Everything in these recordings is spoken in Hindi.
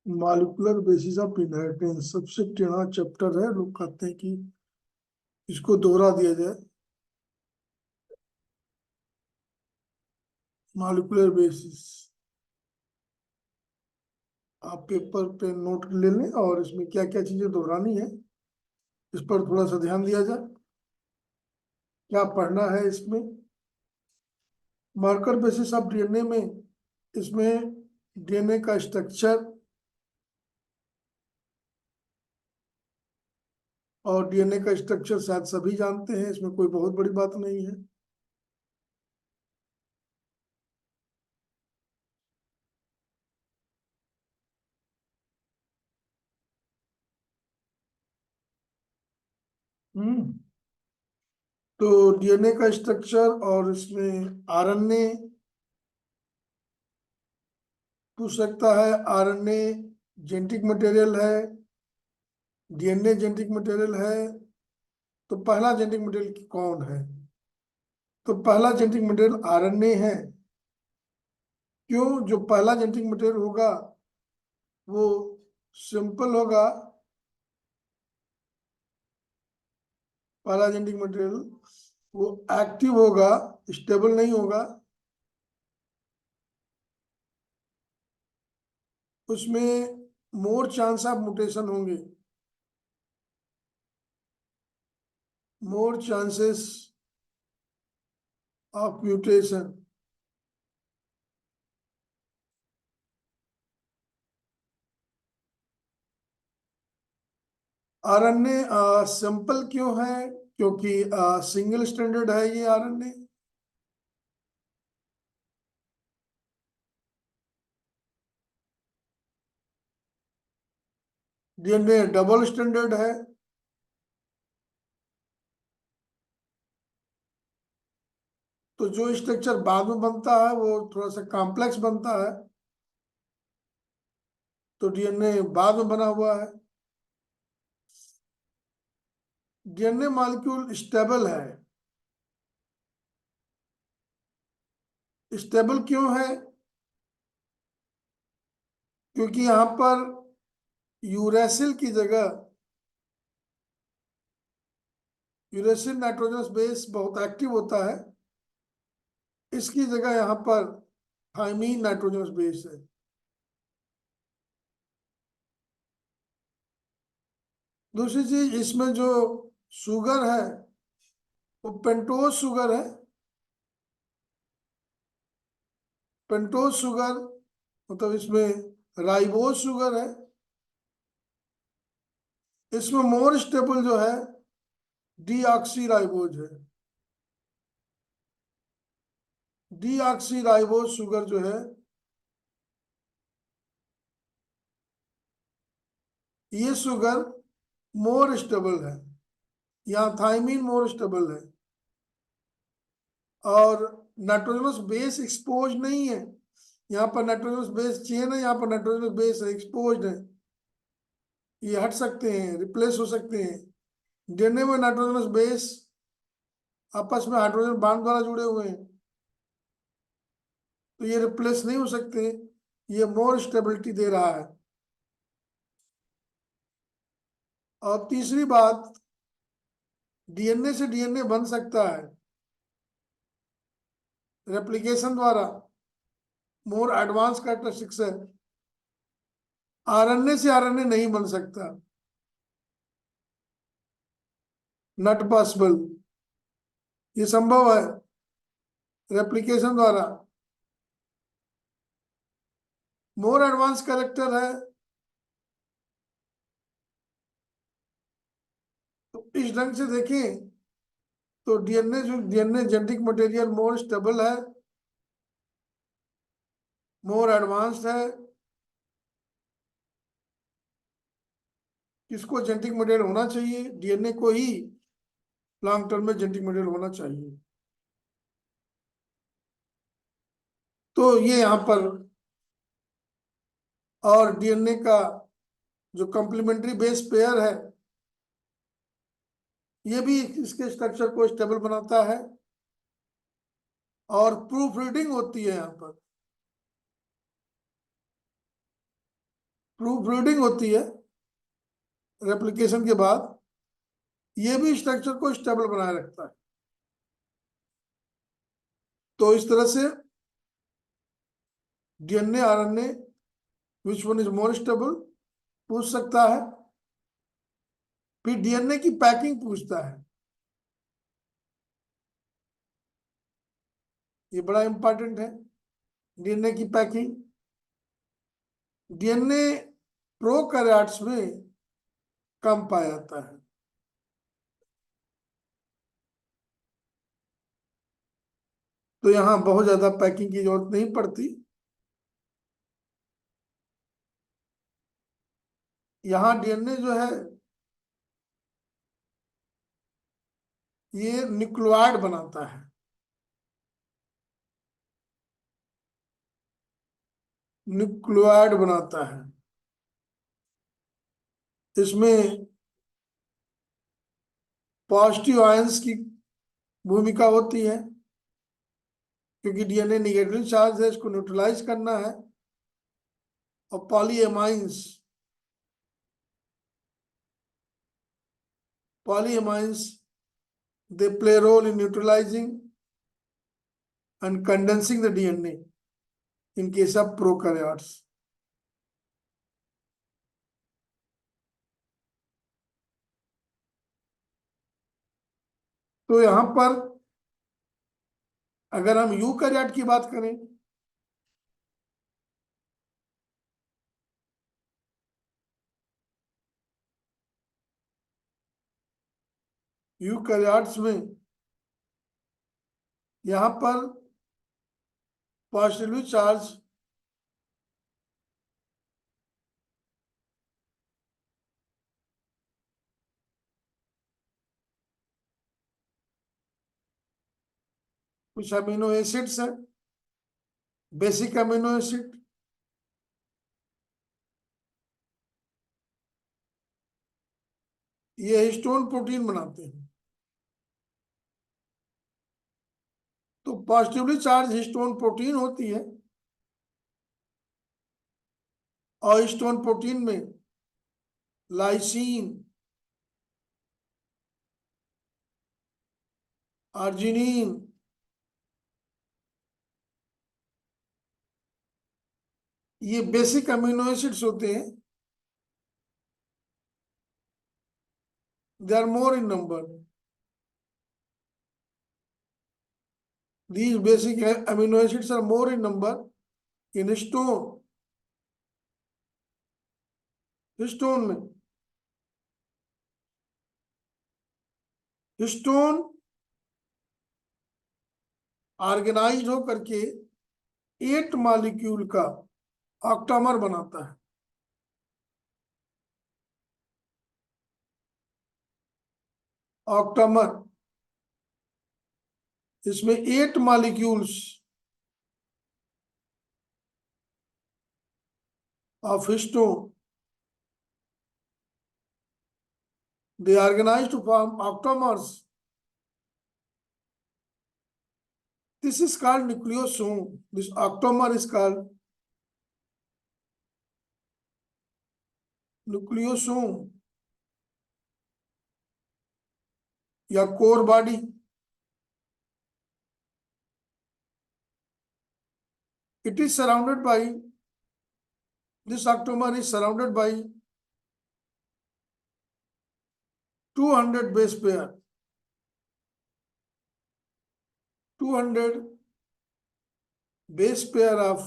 मॉलिक्यूलर बेसिस ऑफ इनहेरिटेंस सबसे टेढ़ा चैप्टर है। लोग कहते हैं कि इसको दोहरा दिया जाए। मॉलिक्यूलर बेसिस आप पेपर पे नोट ले लें और इसमें क्या क्या चीजें दोहरानी है इस पर थोड़ा सा ध्यान दिया जाए। क्या पढ़ना है इसमें? मार्कर बेसिस ऑफ डीएनए में इसमें डीएनए का स्ट्रक्चर और डीएनए का स्ट्रक्चर शायद सभी जानते हैं, इसमें कोई बहुत बड़ी बात नहीं है। हम्म। तो डीएनए का स्ट्रक्चर और इसमें आरएनए पूछ सकता है। आरएनए जेनेटिक मटेरियल है, डीएनए जेनेटिक मटेरियल है। तो पहला जेनेटिक मटेरियल कौन है? तो पहला जेनेटिक मटेरियल आरएनए है। क्यों? जो पहला जेनेटिक मटेरियल होगा वो सिंपल होगा। पहला जेनेटिक मटेरियल वो एक्टिव होगा, स्टेबल नहीं होगा। उसमें मोर चांस ऑफ म्यूटेशन होंगे, more chances of mutation. RNA simple क्यों है? क्योंकि सिंगल स्टैंडर्ड है ये आरएनए। डीएनए डबल स्टैंडर्ड है। तो जो स्ट्रक्चर बाद में बनता है वो थोड़ा सा कॉम्प्लेक्स बनता है। तो डीएनए बाद में बना हुआ है। डीएनए मॉलिक्यूल स्टेबल है। स्टेबल क्यों है? क्योंकि यहाँ पर यूरेसिल की जगह, यूरेसिल नाइट्रोजनस बेस बहुत एक्टिव होता है, इसकी जगह यहाँ पर थाइमीन नाइट्रोजनस बेस है। दूसरी चीज, इसमें जो शुगर है वो पेंटोज शुगर है। पेंटोज शुगर मतलब इसमें राइबोज शुगर है। इसमें मोर स्टेबल जो है डीऑक्सी राइबोज है। डीऑक्सी राइबोज शुगर जो है ये शुगर मोर स्टेबल है। यहाँ थाइमीन मोर स्टेबल है। और नाइट्रोजनस बेस एक्सपोज नहीं है। यहाँ पर नाइट्रोजनस बेस चेन है, यहाँ पर नाइट्रोजनस बेस एक्सपोज है। ये हट सकते हैं, रिप्लेस हो सकते हैं। डीएनए में नाइट्रोजनस बेस आपस में हाइड्रोजन बांड द्वारा जुड़े हुए हैं, तो ये रिप्लेस नहीं हो सकते। ये मोर स्टेबिलिटी दे रहा है। और तीसरी बात, डीएनए से डीएनए बन सकता है रेप्लिकेशन द्वारा, मोर एडवांस कैरेक्टरिस्टिक्स है। आरएनए से आरएनए नहीं बन सकता, नॉट पॉसिबल। ये संभव है रेप्लिकेशन द्वारा। मोर एडवांस कैरेक्टर है। तो इस ढंग से देखें तो डीएनए जो DNA genetic material more stable है, मोर एडवांस्ड है। किसको जेनेटिक मटेरियल होना चाहिए? डीएनए को ही लॉन्ग टर्म में जेनेटिक मटेरियल होना चाहिए। तो ये यहाँ पर, और डीएनए का जो कॉम्प्लीमेंट्री बेस पेयर है ये भी इसके स्ट्रक्चर को स्टेबल बनाता है। और प्रूफ रीडिंग होती है यहाँ पर। प्रूफ रीडिंग होती है रेप्लिकेशन के बाद, ये भी स्ट्रक्चर को स्टेबल बनाए रखता है। तो इस तरह से DNA RNA which one is more stable पूछ सकता है। फिर डीएनए की पैकिंग पूछता है, ये बड़ा इंपॉर्टेंट है। डीएनए की पैकिंग, डीएनए प्रोकैरियोट्स में कम पाया जाता है। तो यहां बहुत ज्यादा पैकिंग की जरूरत नहीं पड़ती। यहां डीएनए जो है ये न्यूक्लियोइड बनाता है। न्यूक्लियोइड बनाता है, इसमें पॉजिटिव आयंस की भूमिका होती है, क्योंकि डीएनए निगेटिव चार्ज है, इसको न्यूट्रलाइज करना है। और पॉलीएमाइंस they play a role in neutralizing and condensing the DNA in case of prokaryotes. तो यहां पर अगर हम यूकैरियोट की बात करें, यूकैरियोट्स में यहां पर पॉजिटिवली चार्ज कुछ अमीनो एसिड्स हैं, बेसिक अमीनो एसिड। ये हिस्टोन प्रोटीन बनाते हैं। तो पॉजिटिवली चार्ज हिस्टोन प्रोटीन होती है, और हिस्टोन प्रोटीन में लाइसीन, आर्जिनिन, ये बेसिक अमीनो एसिड्स होते हैं। They are more in number. These basic amino acids are more in number in stone. Stone में स्टोन ऑर्गेनाइज हो करके 8 मॉलिक्यूल का ऑक्टामर बनाता है। ऑक्टामर, इसमें 8 molecules of histone, they organize to form octamers. This is called nucleosome. This octamer is called nucleosome या core body. It is surrounded by, this octamer is surrounded by 200 base pair, 200 base pair of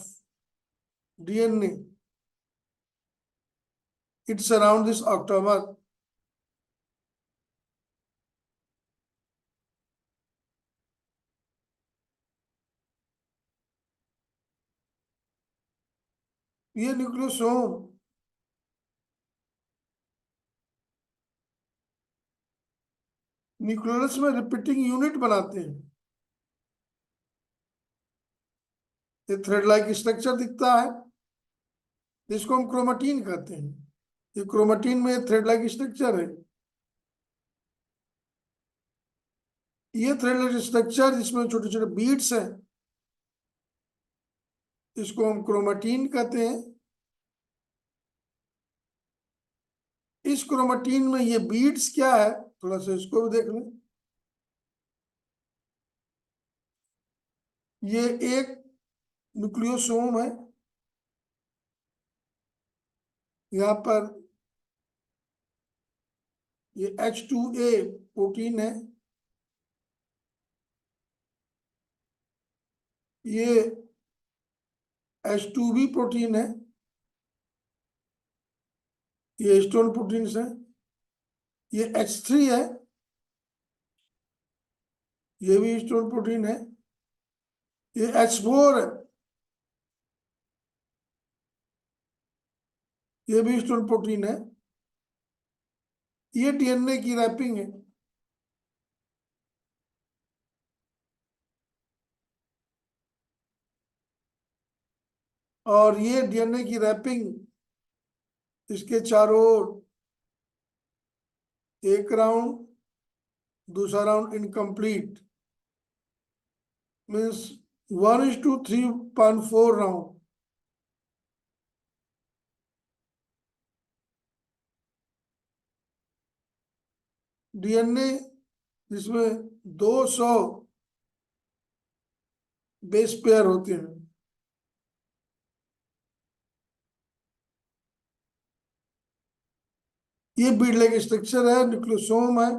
DNA. It surrounds this octamer. ये न्यूक्लियोसोम न्यूक्लियस में रिपीटिंग यूनिट बनाते हैं। ये थ्रेड लाइक स्ट्रक्चर दिखता है, जिसको हम क्रोमेटिन कहते हैं। ये क्रोमेटिन में थ्रेड लाइक स्ट्रक्चर है। ये थ्रेड लाइक स्ट्रक्चर जिसमें छोटे छोटे बीड्स हैं, इसको हम क्रोमेटिन कहते हैं। इस क्रोमेटिन में ये बीड्स क्या है, थोड़ा सा इसको भी देख लें। ये एक न्यूक्लियोसोम है, यहाँ पर ये H2A प्रोटीन है, ये H2B प्रोटीन है, ये हिस्टोन प्रोटीन्स है, ये H3 है, ये भी हिस्टोन प्रोटीन है, ये H4 है, ये भी हिस्टोन प्रोटीन है। ये डीएनए की रैपिंग है। और ये डीएनए की रैपिंग इसके चारों ओर, एक राउंड, दूसरा round incomplete, means 1:3.4 round. DNA जिसमें 200 बेस पेयर होते हैं। ये बीड लाइक स्ट्रक्चर है, न्यूक्लियोसोम है।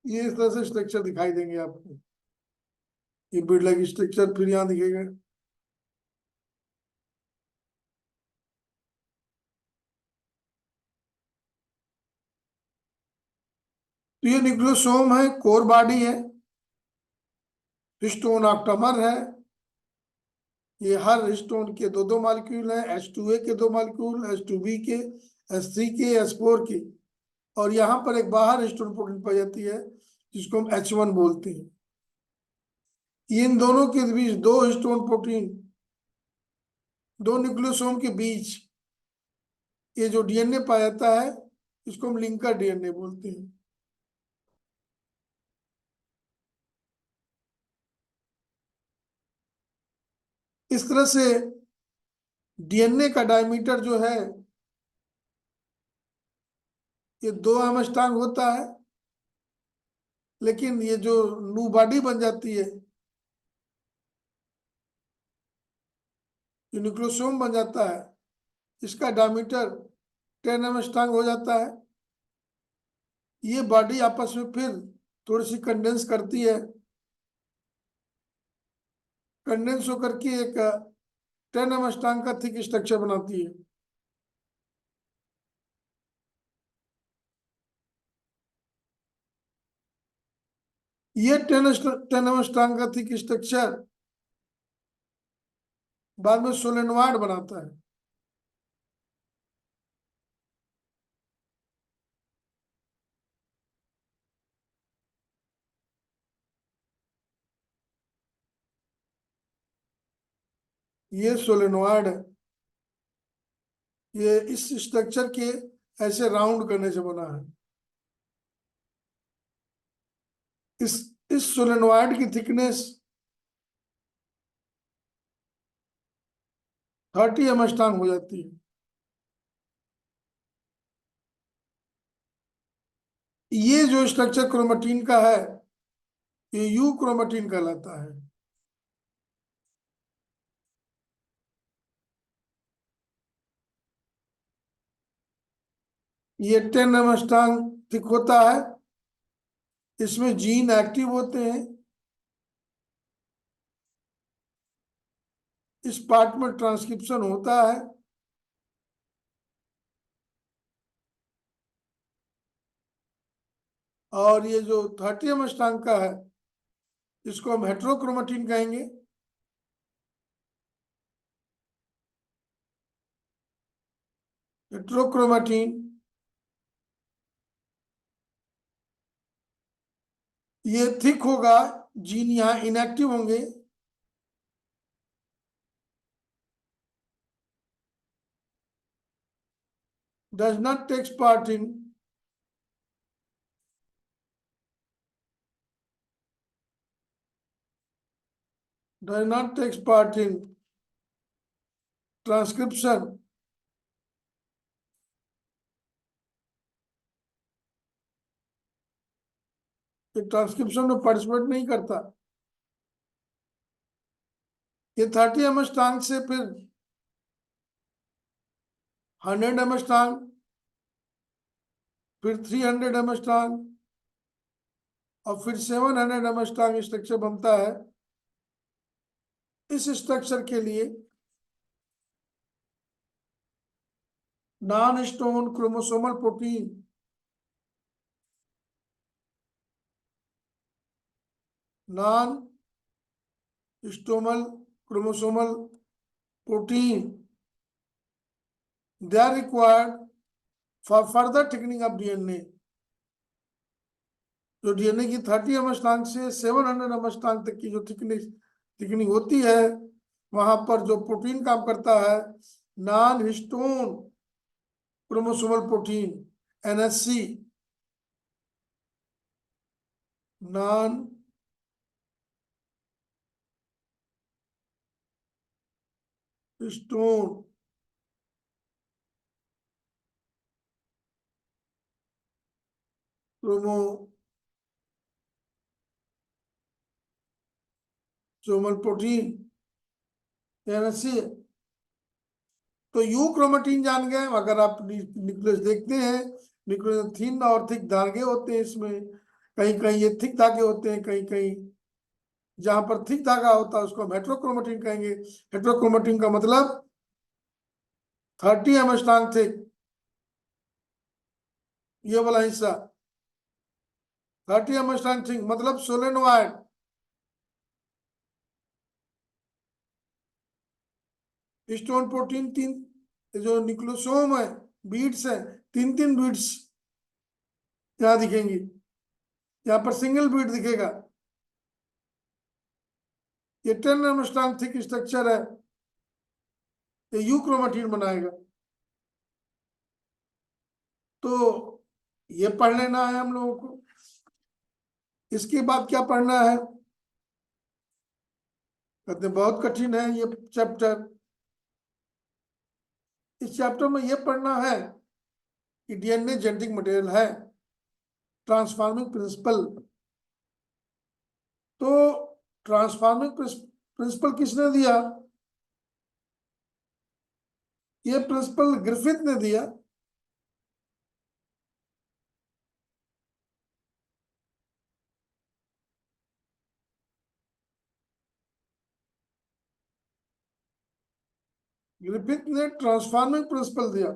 ये इस तरह से स्ट्रक्चर दिखाई देंगे आपको, ये बीड लाइक स्ट्रक्चर फिर यहाँ दिखेगा। तो ये न्यूक्लियोसोम है, कोर बॉडी है, हिस्टोन ऑक्टामर है। ये हर हिस्टोन के दो दो मॉलिक्यूल हैं, H2A के दो मॉलिक्यूल, H2B के, H3 के, H4 के। और यहाँ पर एक बाहर हिस्टोन प्रोटीन पाई जाती है जिसको हम H1 बोलते हैं। इन दोनों के बीच दो हिस्टोन प्रोटीन, दो न्यूक्लियोसोम के बीच ये जो डीएनए पाया जाता है, इसको हम लिंकर डीएनए बोलते हैं। इस तरह से डीएनए का डायमीटर जो है, ये 2 अमस्टांग होता है, लेकिन ये जो न्यू बॉडी बन जाती है, जो न्यूक्लियोसोम बन जाता है, इसका डायमीटर 10 अमस्टांग हो जाता है। ये बॉडी आपस में फिर थोड़ी सी कंडेंस करती है, कंडेंस होकर के एक 10 अमस्टांग का थिक स्ट्रक्चर बनाती है। ये 10 अमस्टांग का थिक स्ट्रक्चर बाद में सोलेनॉइड बनाता है। ये सोलेनॉइड है, ये इस स्ट्रक्चर के ऐसे राउंड करने से बना है। इस सोलेनॉइड की थिकनेस 30 अमस्टांग हो जाती है। ये जो स्ट्रक्चर क्रोमेटिन का है, ये यू क्रोमेटिन कहलाता है। ये 10 अमस्टांग थिक होता है, इसमें जीन एक्टिव होते हैं। इस पार्ट में ट्रांसक्रिप्शन होता है। और ये जो 30 अमस्टांग का है, इसको हम हेट्रोक्रोमेटिन कहेंगे। हेट्रोक्रोमेटिन ये थिक होगा, जीन यहाँ इनएक्टिव होंगे, does not takes part in transcription, ये ट्रांसक्रिप्शन में पार्टिसिपेट नहीं करता। ये 30 ms टांग से फिर 100 ms टांग, फिर 300 ms टांग, और फिर 700 ms टांग स्ट्रक्चर बनता है। इस स्ट्रक्चर के लिए non histone chromosomal protein non histone chromosomal protein they are required for further thickening of DNA. जो डीएनए की 30 ms टांग से 700 ms टांग तक की जो थिकनिंग होती है, वहां पर जो प्रोटीन काम करता है, non histone chromosomal protein NSC, non histone chromosomal protein NSC. तो यू क्रोमेटिन जान गए, अगर आप न्यूक्लियस देखते हैं, न्यूक्लियस थिन और थिक धागे होते हैं इसमें, कहीं कहीं ये थिक धागे होते हैं, कहीं कहीं जहां पर थिक धागा होता है उसको हम हेट्रोक्रोमेटिन कहेंगे। हेट्रोक्रोमेटिन का मतलब 30 ms टांग थिक, ये वाला हिस्सा 30 ms टांग थिक मतलब सोलेनोइड। स्टोन प्रोटीन तीन, जो न्यूक्लियोसोम है, बीट्स है, तीन तीन बीट्स यहाँ दिखेंगी। यहाँ पर सिंगल बीट दिखेगा। ये 10 ms टांग थिक स्ट्रक्चर है, ये यू क्रोमेटिन बनाएगा। तो ये पढ़ लेना है हम लोगों को। इसके बाद क्या पढ़ना है, कहते हैं बहुत कठिन है ये चैप्टर। इस चैप्टर में ये पढ़ना है कि डीएनए जेनेटिक मटेरियल है, ट्रांसफॉर्मिंग प्रिंसिपल। तो ट्रांसफॉर्मिंग प्रिंसिपल किसने दिया? ये प्रिंसिपल ग्रिफिथ ने दिया। ग्रिफिथ ने ट्रांसफॉर्मिंग प्रिंसिपल दिया।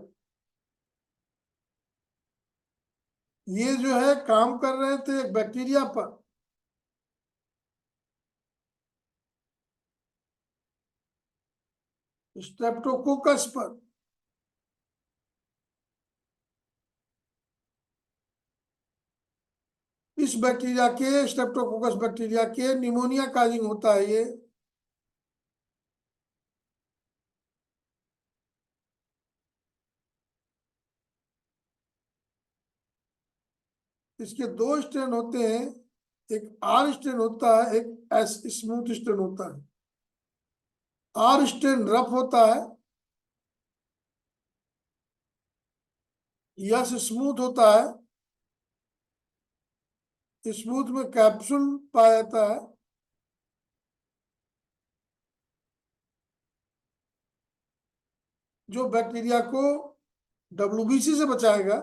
ये जो है काम कर रहे थे एक बैक्टीरिया पर, स्ट्रेप्टोकोकस पर। इस बैक्टीरिया के, स्ट्रेप्टोकोकस बैक्टीरिया के निमोनिया काजिंग होता है ये। इसके दो स्ट्रेन होते हैं, एक आर स्ट्रेन होता है, एक एस स्मूथ स्ट्रेन होता है। आर स्ट्रेन रफ होता है, यस स्मूथ होता है। स्मूथ में कैप्सूल पाया जाता है, जो बैक्टीरिया को डब्ल्यूबीसी से बचाएगा।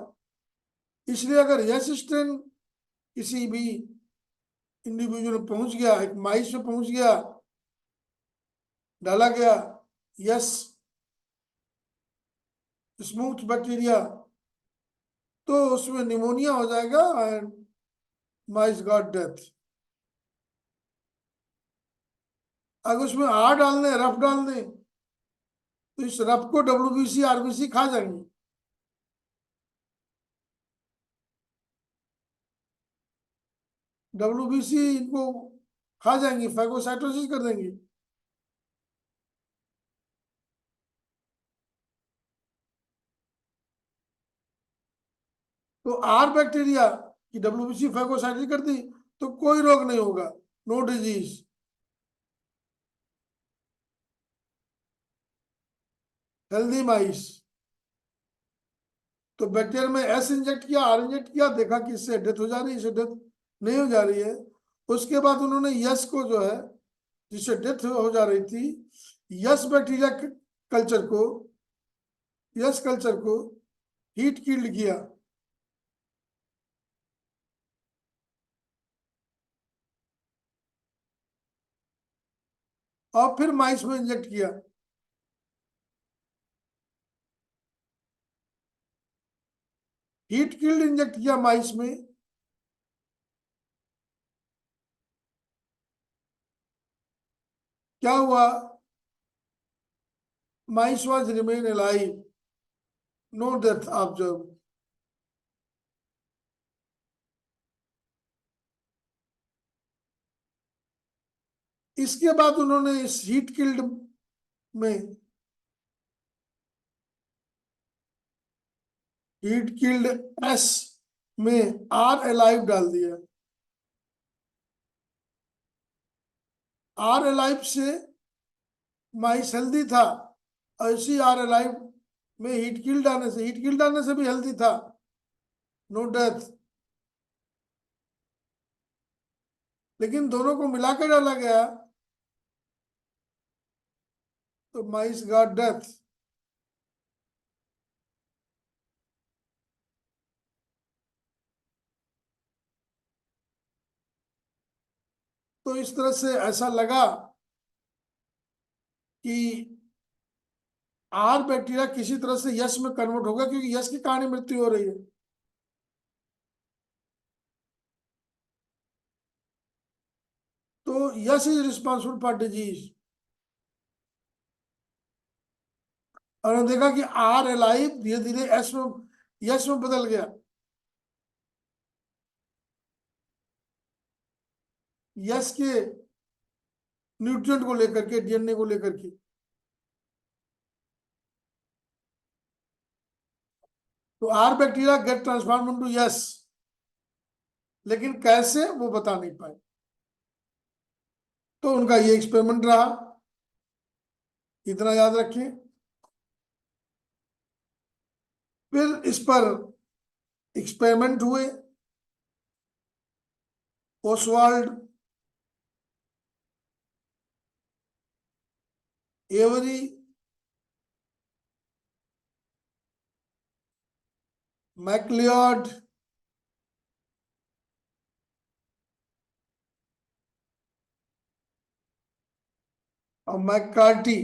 इसलिए अगर यस स्ट्रेन किसी भी इंडिविजुअल में पहुंच गया, एक माइस में पहुंच गया, डाला गया यस स्मूथ बैक्टीरिया, तो उसमें निमोनिया हो जाएगा एंड माइस गॉट डेथ। अगर उसमें आर डाल दें, रफ डाल दें, तो इस रफ को डब्ल्यूबीसी आरबीसी खा जाएंगे। WBC इनको खा जाएंगी, फैगोसाइटोसिस कर देंगी। तो आर बैक्टीरिया की WBC फैगोसाइटोसिस कर दी तो कोई रोग नहीं होगा, नो डिजीज। हेल्दी माइस। तो बैक्टीरिया में एस इंजेक्ट किया, आर इंजेक्ट किया, देखा कि इससे डेथ हो जा रही है, इससे डेथ नहीं हो जा रही है। उसके बाद उन्होंने यस को जो है, जिससे डेथ हो जा रही थी, यस बैक्टीरिया कल्चर को, यस कल्चर को हीट किल्ड किया। और फिर माइस में इंजेक्ट किया। हीट किल्ड इंजेक्ट किया माइस में। क्या हुआ? Mice was remain alive, no death observe. इसके बाद उन्होंने इस हीट किल्ड में, हीट किल्ड एस में आर अलाइव डाल दिया। आर अलाइव से माइस हेल्दी था, और इसी आर अलाइव में हीट किल्ड आने से, हीट किल्ड आने से भी हेल्दी था, नो डेथ। लेकिन दोनों को मिला के डाला गया तो माइस गॉट डेथ। तो इस तरह से ऐसा लगा कि आर बैक्टीरिया किसी तरह से यश में कन्वर्ट होगा, क्योंकि यश की कहानी मृत्यु हो रही है। तो यश इज रिस्पॉन्सिबल फॉर डिजीज। और उन्होंने देखा कि आर एलाइव धीरे धीरे एस में, यश में बदल गया, यश के न्यूट्रिएंट को लेकर के, DNA को लेकर के। तो R bacteria get transform into S, लेकिन कैसे वो बता नहीं पाए। तो उनका ये एक्सपेरिमेंट रहा, इतना याद रखें। फिर इस पर एक्सपेरिमेंट हुए। ओसवाल्ड, एवरी, मैकलियॉड, और मैककार्टी,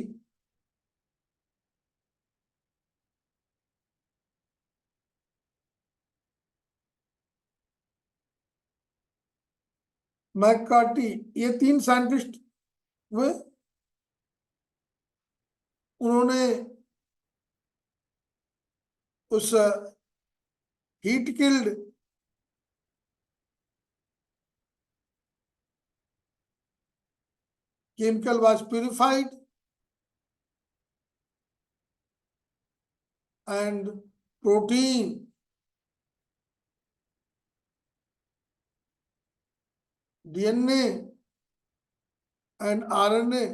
मैककार्टी, ये तीन साइंटिस्ट हुए। उन्होंने उस heat killed chemical was purified and protein, DNA and RNA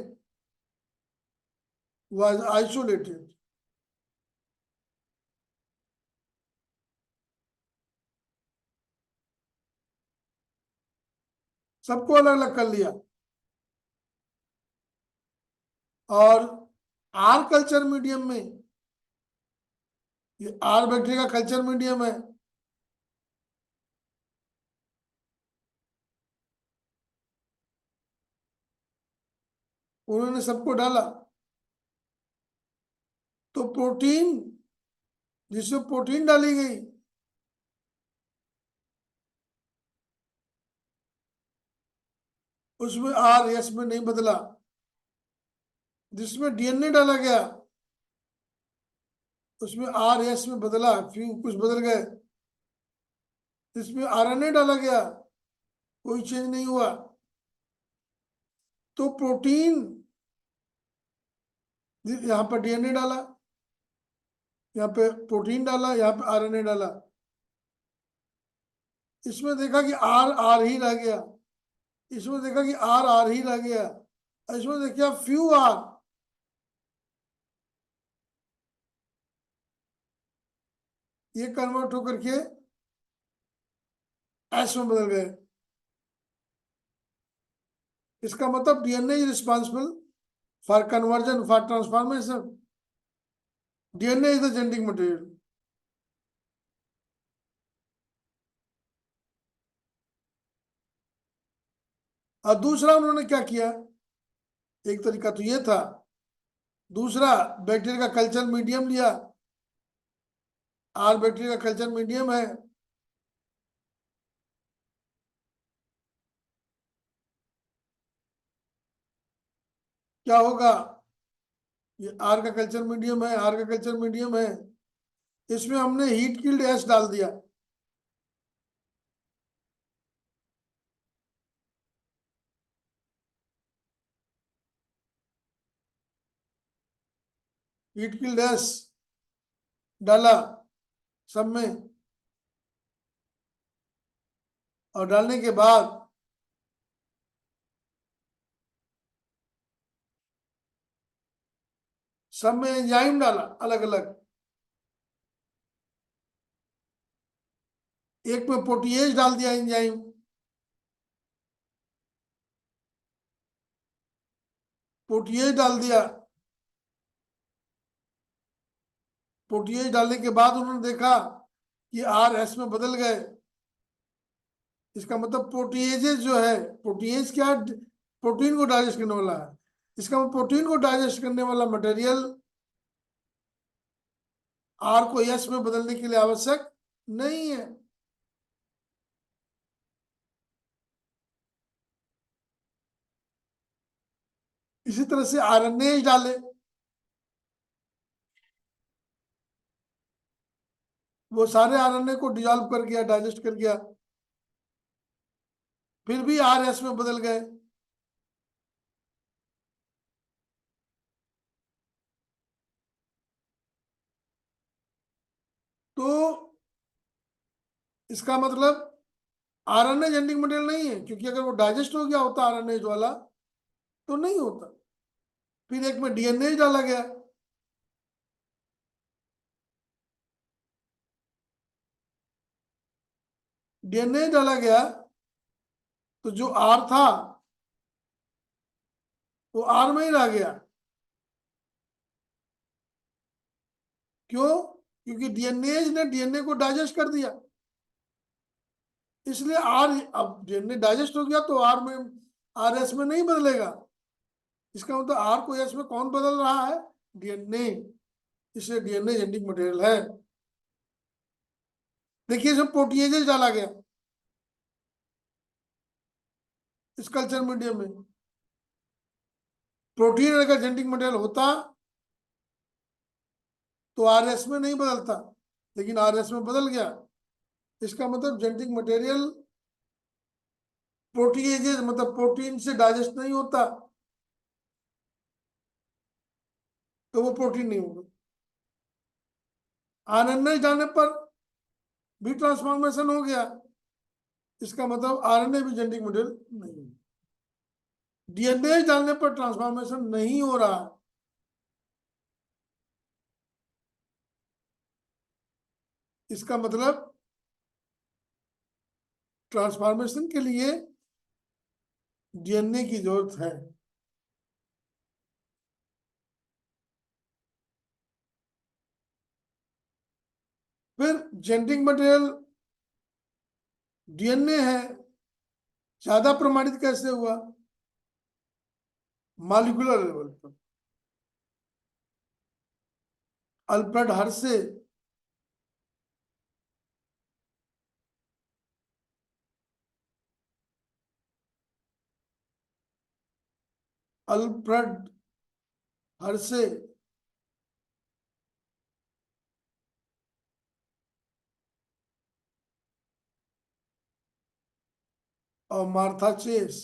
was isolated. सबको अलग अलग कर लिया। और आर कल्चर मीडियम में, ये आर बैक्टीरिया का कल्चर मीडियम है, उन्होंने सबको डाला। तो प्रोटीन, जिसमें प्रोटीन डाली गई, उसमें आर एस में नहीं बदला। जिसमें DNA डाला गया, उसमें आर एस में बदला, फ्यू कुछ बदल गए। जिसमें RNA डाला गया, कोई चेंज नहीं हुआ। तो प्रोटीन, यहाँ पर डीएनए डाला, यहाँ पे प्रोटीन डाला, यहाँ पे आरएनए डाला, इसमें देखा कि आर आर ही रह गया, इसमें देखा कि आर आर ही रह गया, इसमें देखा फ्यू आर, ये कन्वर्ट होकर के एस में बदल गए। इसका मतलब DNA is responsible for conversion, for transformation. DNA is the genetic material. और दूसरा उन्होंने क्या किया, एक तरीका तो ये था, दूसरा बैक्टीरिया का कल्चर मीडियम लिया, आर बैक्टीरिया का कल्चर मीडियम है, क्या होगा, ये आर का कल्चर मीडियम है, आर का कल्चर मीडियम है, इसमें हमने हीट किल्ड एस डाल दिया। हीट किल्ड एस डाला सब में, और डालने के बाद सब में एंजाइम डाला अलग अलग, एक में प्रोटीएज डाल दिया एंजाइम, प्रोटीएज डाल दिया, प्रोटीएज डालने के बाद उन्होंने देखा कि आर एस में बदल गए। इसका मतलब प्रोटीएजेस जो है, प्रोटीएज क्या, प्रोटीन को डाइजेस्ट करने वाला है, इसका मतलब प्रोटीन को डाइजेस्ट करने वाला मटेरियल आर को एस में बदलने के लिए आवश्यक नहीं है। इसी तरह से आरएनए डाले, वो सारे आरएनए को डिजॉल्व कर गया, डाइजेस्ट कर गया, फिर भी आर एस में बदल गए। तो इसका मतलब आरएनए जेनेटिक मटेरियल नहीं है, क्योंकि अगर वो डाइजेस्ट हो गया होता आरएनए वाला तो नहीं होता। फिर एक में डीएनए डाला गया, डीएनए डाला गया तो जो आर था वो आर में ही रह गया। क्यों? क्योंकि डीएनए ने डीएनए को डाइजेस्ट कर दिया, इसलिए आर, अब डीएनए डाइजेस्ट हो गया तो आर में, आर एस में नहीं बदलेगा। इसका मतलब आर को एस में कौन बदल रहा है, डीएनए, इसलिए डीएनए जेनेटिक मटेरियल है। देखिए इसमें प्रोटीएजेस डाला गया इस कल्चर मीडियम में। प्रोटीन अगर जेनेटिक मटेरियल होता तो आरएस में नहीं बदलता, लेकिन आरएस में बदल गया। इसका मतलब जेनेटिक मटेरियल प्रोटीएजेस मतलब प्रोटीन से डाइजेस्ट नहीं होता, तो वो प्रोटीन नहीं होगा। आरएनए जाने पर भी ट्रांसफॉर्मेशन हो गया, इसका मतलब आरएनए भी जेनेटिक मटेरियल नहीं है। डीएनए डालने पर ट्रांसफॉर्मेशन नहीं हो रहा, इसका मतलब ट्रांसफॉर्मेशन के लिए डीएनए की जरूरत है। फिर जेनेटिक मटेरियल डीएनए है, ज्यादा प्रमाणित कैसे हुआ, मॉलिक्यूलर लेवल पर। अल्फ्रेड हर्शे, अल्फ्रेड हर्शे और मार्था चेस।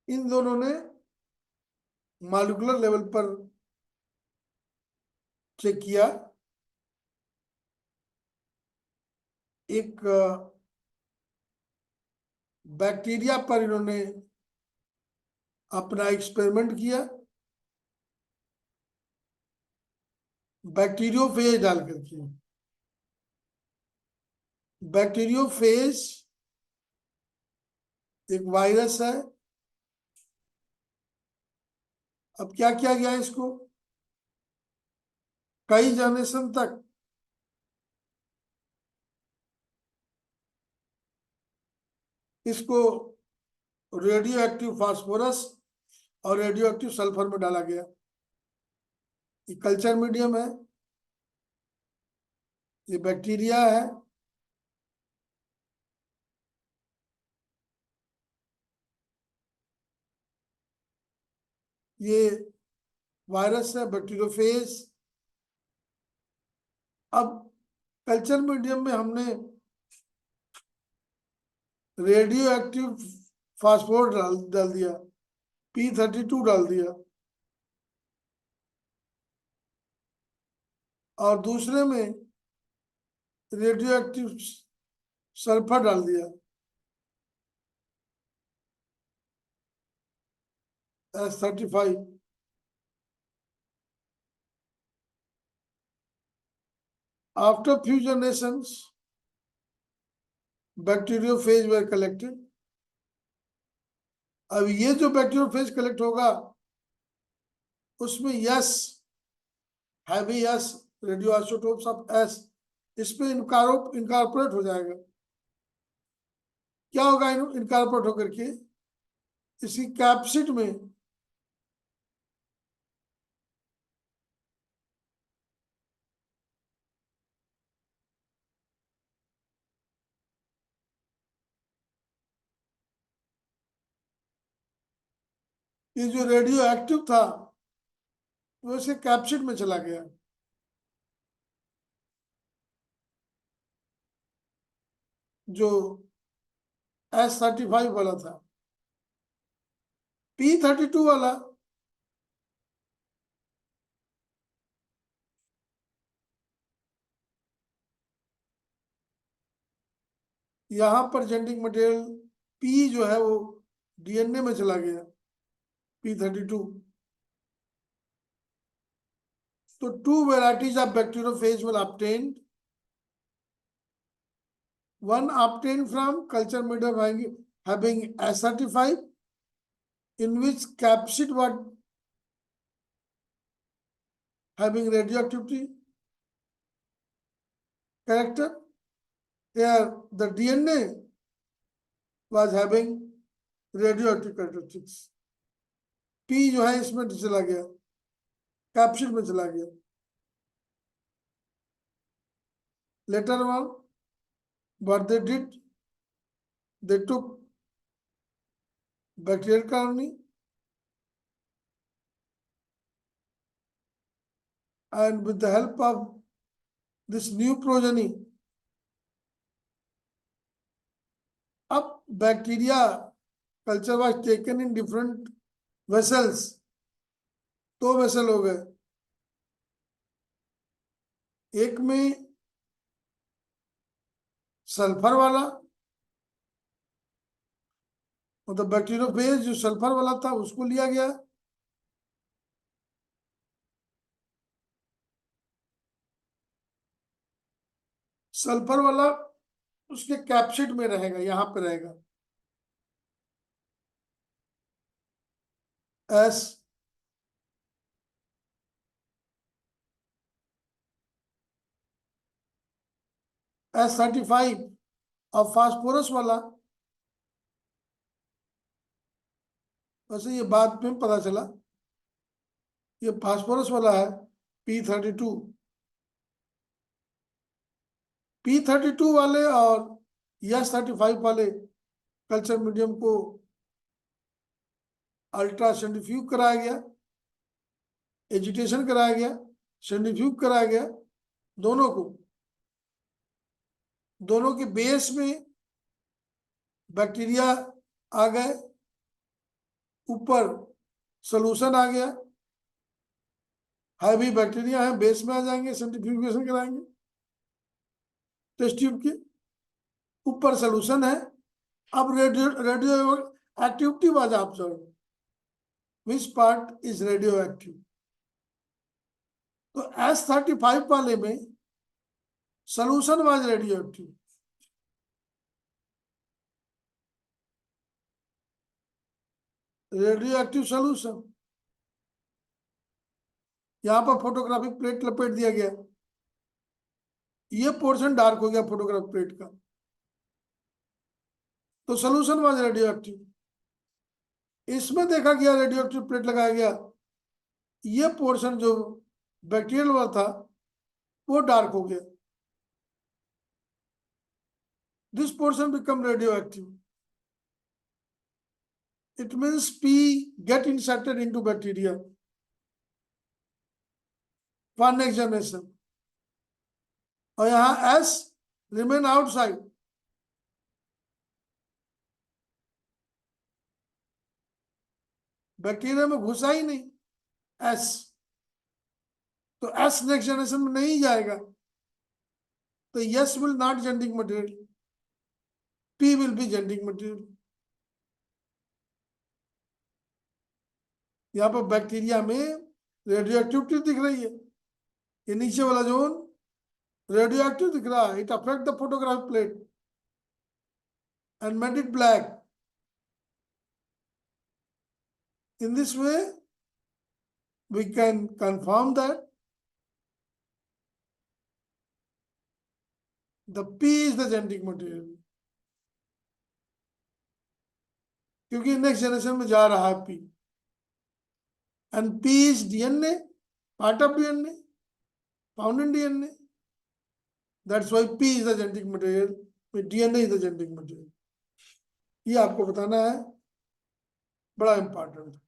इन दोनों ने मॉलिक्यूलर लेवल पर चेक किया। एक बैक्टीरिया पर इन्होंने अपना एक्सपेरिमेंट किया, बैक्टीरियोफेज डाल करके। बैक्टीरियोफेज एक वायरस है। अब क्या किया गया इसको, कई जनरेशन तक इसको रेडियो एक्टिव फास्फोरस और रेडियो एक्टिव सल्फर में डाला गया। ये कल्चर मीडियम है, ये बैक्टीरिया है। ये वायरस है बैक्टीरियोफेज। अब कल्चर मीडियम में हमने रेडियो एक्टिव फास्फोरस डाल दिया, P32 डाल दिया, और दूसरे में रेडियो एक्टिव सल्फर डाल दिया, S35। After few generations bacteriophage वर कलेक्टेड। अब ये जो बैक्टीरियोफेज कलेक्ट होगा उसमें yes heavy yes radio isotopes of S इसमें इनकॉर्पोरेट हो जाएगा। क्या होगा इनकॉर्पोरेट होकर के इसी कैप्सिड में ये जो रेडियो एक्टिव था वो इसके कैप्सिड में चला गया। जो S35 वाला था, P32 वाला यहाँ पर जेनेटिक मटेरियल P जो है वो DNA में चला गया, P32। तो 2 varieties of bacteriophage were obtained. One obtained from culture medium having S35, in which capsid was having radioactivity character. Here the DNA was having radioactive characteristics. P जो है इसमें चला गया, कैप्सिड में चला गया। Later on, what they did, they took bacterial colony and with the help of this new progeny, अब bacteria culture was taken in different vessels। 2 vessel हो गए, एक में सल्फर वाला, मतलब बैक्टीरियोफेज जो सल्फर वाला था उसको लिया गया, सल्फर वाला उसके कैप्सिड में रहेगा, यहां पे रहेगा S35। और फास्फोरस वाला, वैसे ये बाद में पता चला ये फास्फोरस वाला है P32। P32 वाले और S35 वाले कल्चर मीडियम को अल्ट्रा सेंट्रीफ्यूज कराया गया, एजिटेशन कराया गया, सेंट्रीफ्यूज कराया गया, दोनों को, दोनों के बेस में बैक्टीरिया आ गए, ऊपर सॉल्यूशन आ गया, हैवी बैक्टीरिया है बेस में आ जाएंगे, सेंट्रीफ्यूगेशन कराएंगे टेस्ट ट्यूब के ऊपर, सॉल्यूशन है। अब radio activity was observe, which part is radio active. तो S35 वाले में solution was radio active, radio active solution. यहां पर फोटोग्राफिक प्लेट लपेट दिया गया, ये पोर्शन डार्क हो गया फोटोग्राफिक प्लेट का, तो सॉल्यूशन वाज रेडियो एक्टिव। इसमें देखा गया रेडियो एक्टिव प्लेट लगाया गया, ये पोर्शन जो बैक्टीरियल वाला था वो डार्क हो गया, this portion become radio active. It means P get inserted into bacteria for next generation, और यहाँ S remain outside। बैक्टीरिया में घुसा ही नहीं S, तो S नेक्स्ट जनरेशन में नहीं जाएगा, तो S will not genetic material, P will be genetic material। यहाँ पर बैक्टीरिया में रेडियो एक्टिविटी दिख रही है, ये नीचे वाला जोन रेडियो एक्टिव दिख रहा है, it affect the photographic plate and made it black। In this way we can confirm that the P is the genetic material, क्योंकि नेक्स्ट जनरेशन में जा रहा है P, and P is DNA, part of DNA, found in DNA। That's why P is the genetic material, DNA is the genetic material। ये आपको बताना है, बड़ा इंपॉर्टेंट।